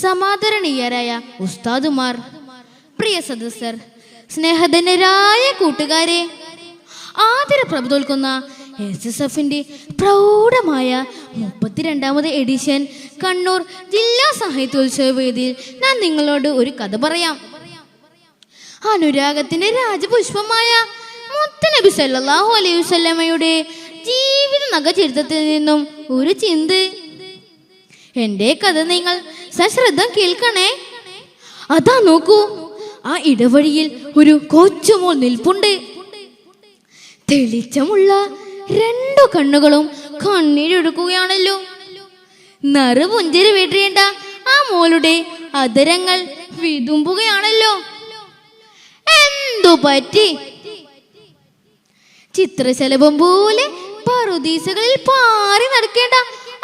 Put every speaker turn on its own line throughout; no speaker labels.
സമാദരണീയരായ ഉസ്താദുമാർ, പ്രിയ സദസ്യർ, സ്നേഹധന്യരായ കൂട്ടുകാരെ, ആദരപ്രഭ തോൽക്കുന്ന SSFന്റെ പ്രൗഢമായ 32ാമത് എഡിഷൻ കണ്ണൂർ ജില്ലാ സാഹിത്യോത്സവ വേദിയിൽ ഞാൻ നിങ്ങളോട് ഒരു കഥ പറയാം. അനുരാഗത്തിന്റെ രാജപുഷ്പമായ മുത്തുനബി സല്ലല്ലാഹു അലൈഹി വസല്ലമയുടെ ജീവിത നഖചരിത്രത്തിൽ നിന്നും ഒരു ചിന്ത്. എൻ്റെ കഥ നിങ്ങൾ സശ്രദ്ധം കേൾക്കണേ. അതാ നോക്കൂ, ആ ഇടവഴിയിൽ ഒരു കൊച്ചുമോൾ നിൽപ്പുണ്ട്. തെളിച്ചമുള്ള 2 കണ്ണുകളും കണ്ണീരൊടുക്കുകയാണല്ലോ. നറുപുഞ്ചിരി വീട്ടേണ്ട ആ മോളുടെ അധരങ്ങൾ വിതുമ്പുകയാണല്ലോ. എന്തു പറ്റി? ചിത്രശലഭം പോലെ പറുദീസകളിൽ പാറി നടക്കേണ്ട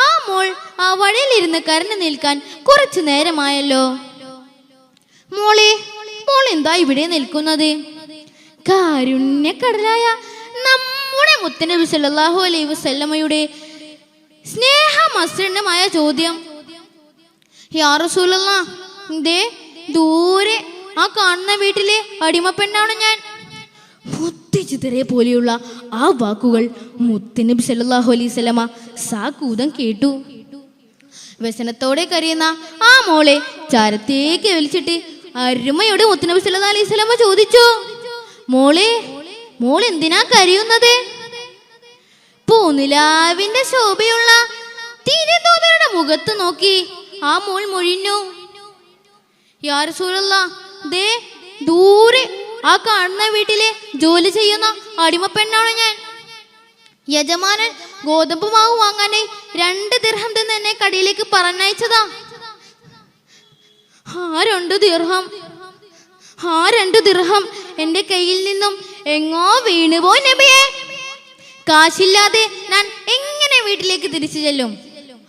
ആ മോൾ ആ വഴിയിലിരുന്ന് കരഞ്ഞു നിൽക്കാൻ കുറച്ചു നേരമായല്ലോ. മോളെ, മോൾ എന്താ ഇവിടെ നിൽക്കുന്നത്? കാരുണ്യക്കടലായ നമ്മുടെ മുത്തുനബി സല്ലല്ലാഹു അലൈഹി വസല്ലമയുടെ സ്നേഹമസൃണമായ ചോദ്യം. യാ റസൂലല്ലാഹ്, ദേ ദൂരെ ആ കാണുന്ന വീട്ടിലെ അടിമപ്പെണ്ണാണ് ഞാൻ. മുത്തുചിതരെ പോലെയുള്ള ആ വാക്കുകൾ മുത്തുനബി സല്ലല്ലാഹു അലൈഹി വസല്ലമ സാകൂതം കേട്ടു. വ്യസനത്തോടെ കരയുന്ന ആ മോളെ ചാരത്തേക്ക് വലിച്ചിട്ട് അരുമയോടെ മുത്തുനബി സല്ലല്ലാഹു അലൈഹി വസല്ലമ ചോദിച്ചു, മോളെ, മോൾ എന്തിനാ കരയുന്നത്? പൂനിലാവിന്റെ ശോഭയുള്ള തിരുദൂതരുടെ മുഖത്ത് നോക്കി ആ മോൾ മൊഴിഞ്ഞു, യാ റസൂലല്ലാഹ്, ദേ ദൂരെ ആ കാണുന്ന വീട്ടിലെ ജോലി ചെയ്യുന്ന അടിമപ്പെണ്ണാണ് ഞാൻ. യജമാനൻ ഗോതമ്പ് മാവ് വാങ്ങാനായി 2 ദിർഹം തന്നെ എന്നെ കടയിലേക്ക് പറഞ്ഞയച്ചതാ. ആ 2 ദിർഹം എന്റെ കയ്യിൽ നിന്നും എങ്ങോ വീണുപോയി നബിയേ. കാശില്ലാതെ ഞാൻ എങ്ങനെ വീട്ടിലേക്ക് തിരിച്ചു ചെല്ലും?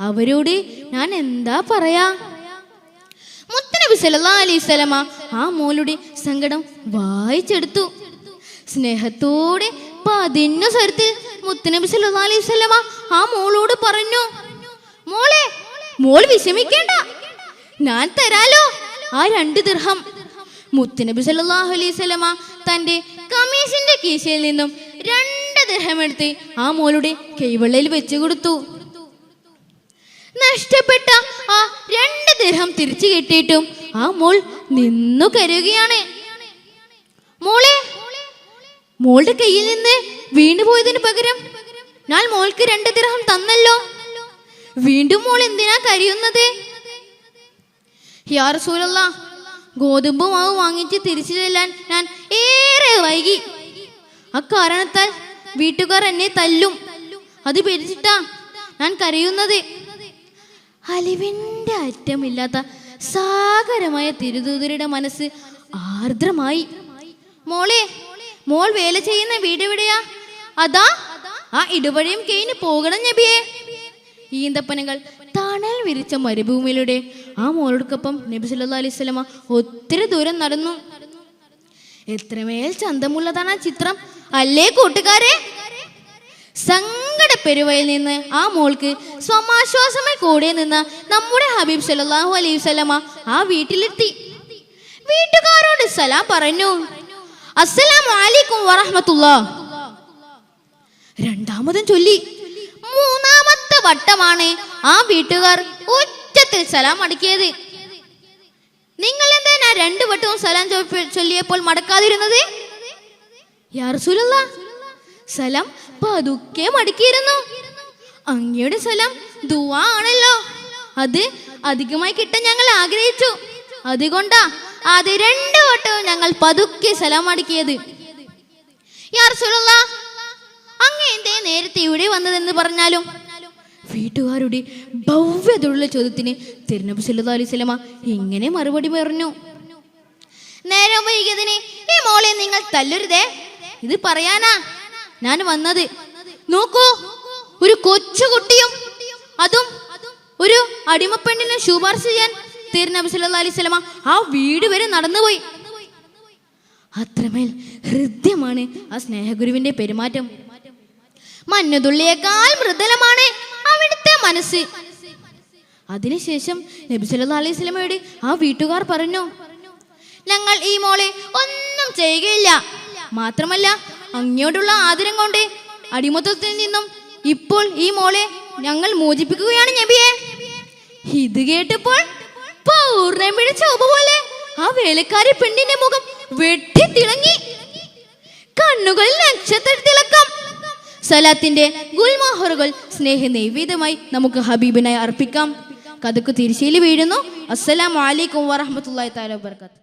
അവരോട് ഞാൻ എന്താ പറയാ? മുത്തുനബി സല്ലല്ലാഹു അലൈഹി വസല്ലമ ആ മോളുടെ സങ്കടം വായിച്ചെടുത്തു. സ്നേഹത്തോടെ പതിഞ്ഞ സ്വരത്തിൽ മുത്തുനബി സല്ലല്ലാഹു അലൈഹി വസല്ലമ ആ മോളോട് പറഞ്ഞു, മോളെ, മോൾ വിഷമിക്കേണ്ട, ഞാൻ തരാലോ ആ 2 ദിർഹം. മുത്തുനബി സല്ലല്ലാഹു അലൈഹി വസല്ലമ തന്റെ കമീസിന്റെ കീശയിൽ നിന്നും 2 ദിർഹം എടുത്ത് ആ മോളുടെ കൈവെള്ളയിൽ വെച്ചു കൊടുത്തു. നഷ്ടപ്പെട്ട ആ 2 ദിർഹം തിരിച്ചു കിട്ടിയിട്ടും ആ മോൾ നിന്നു കരയുകയാണ്. മോളെ, മോളുടെ കയ്യിൽ നിന്ന് വീണുപോയതിന് പകരം ഞാൻ മോൾക്ക് 2 ദിർഹം തന്നല്ലോ. വീണ്ടും മോൾ എന്തിനാ കരയുന്നത്? യാ റസൂലല്ലാഹ്, ഗോതമ്പ് മാവ് വാങ്ങിച്ച് തിരിച്ചു ചെല്ലാൻ ഞാൻ ഏറെ വൈകി. അക്കാരണത്താൽ വീട്ടുകാർ എന്നെ തല്ലും. അത് പേടിച്ചിട്ടാ ഞാൻ കരയുന്നത്. അലിവിന്റെ അറ്റമില്ലാത്ത സാഗരമായ തിരുദൂതരുടെ മനസ്സ് ആർദ്രമായി. മോളെ, മോൾ വേല ചെയ്യുന്ന വീട് എവിടെയാ? അതാ ആ ഇടവഴിയും കഴിഞ്ഞ് പോകണം നബിയെ. ഈന്തപ്പനകൾ തണൽ വിരിച്ച മരുഭൂമിയിലൂടെ ആ മോളോടൊപ്പം നബി സല്ലല്ലാഹു അലൈഹി വസല്ലമ ഒത്തിരി ദൂരം നടന്നു. എത്രമേൽ ചന്തമുള്ളതാണ് ആ ചിത്രം അല്ലേ കൂട്ടുകാരെ? സങ്കട പെരുവയിൽ നിന്ന് ആ മോൾക്ക് സമാശ്വാസമായി കൂടെ നിന്ന് നമ്മുടെ ഹബീബ് സല്ലല്ലാഹു അലൈഹി വസല്ലമ ആ വീട്ടിലെത്തി. വീട്ടുകാരോട് സലാം പറഞ്ഞു, അസ്സലാമു അലൈക്കും വറഹ്മത്തുള്ളാഹ്. രണ്ടാമതും ചൊല്ലി. 3ാമത്തെ വട്ടമാണ് ആ വീട്ടുകാർ ഉച്ചത്തിൽ സലാം മടക്കിയത്. നിങ്ങൾ എന്താ 2 വട്ടവും സലാം ചൊല്ലിയപ്പോൾ മടക്കാതിരുന്നത്? യാ റസൂലല്ലാഹ്, സലാം പതുക്കെ മടക്കിയിരുന്നു. അങ്ങയുടെ സലാം ദുആ ആണല്ലോ, അത് അധികമായി കിട്ടാൻ ഞങ്ങൾ ആഗ്രഹിച്ചു. അതുകൊണ്ടാ അത് 2 വട്ടവും ഞങ്ങൾ പതുക്കെ സലാം മടക്കിയത്. യാ റസൂലല്ലാഹ്, അങ്ങ് എന്തേ നേരത്തെ ഇവിടെ വന്നതെന്ന് പറഞ്ഞാലും? വീട്ടുകാരുടെ ഭവ്യതയുള്ള ചോദ്യത്തിന് തിരുനബി സല്ലല്ലാഹു അലൈഹി വസല്ലമ ഇങ്ങനെ മറുപടി പറഞ്ഞു, നേരം വൈകിയതിന് ഈ മോളെ നിങ്ങൾ തല്ലരുതേ, ഇത് പറയാനാ ഞാൻ വന്നത്. നോക്കൂ, ഒരു കൊച്ചുകുട്ടിയും അതും ഒരു അടിമപ്പെണ്ണിനെ ശുപാർശ ചെയ്യാൻ തിരുനബി സല്ലല്ലാഹു അലൈഹി വസല്ലമ ആ വീട് വരെ നടന്നുപോയി. അത്രമേൽ ഹൃദ്യമാണ് ആ സ്നേഹഗുരുവിന്റെ പെരുമാറ്റം. മഞ്ഞുതുള്ളിയേക്കാൾ മൃദുലമാണ് അവിടുത്തെ മനസ്സ്. അതിനുശേഷം നബി സല്ലല്ലാഹു അലൈഹി വസല്ലമയോട് ആ വീട്ടുകാർ പറഞ്ഞു, ഞങ്ങൾ ഈ മോളെ ഒന്നും ചെയ്യുകയില്ല, മാത്രമല്ല അങ്ങോട്ടുള്ള ആദരം കൊണ്ട് അടിമത്തത്തിൽ നിന്നും ഇപ്പോൾ ഈ മോളെ ഞങ്ങൾ മോചിപ്പിക്കുകയാണ് നബിയെ. ഇത് കേട്ടപ്പോൾ പൗർണ്ണമി പിടിച്ച ഉപ്പ പോലെ ആ വേലക്കാരി പെണ്ണിന്റെ മുഖം വെട്ടി തിളങ്ങി, കണ്ണുകളിൽ നക്ഷത്ര തിളക്കം. സലാത്തിന്റെ ഗുൽമോഹറുകൾ സ്നേഹ നൈവേദ്യമായി നമുക്ക് ഹബീബിനായി അർപ്പിക്കാം. കഥക്ക് തിരിശീലി വീഴുന്നു. അസ്സലാമു അലൈക്കും വറഹ്മത്തുള്ളാഹി തആല വബറകാതുഹു.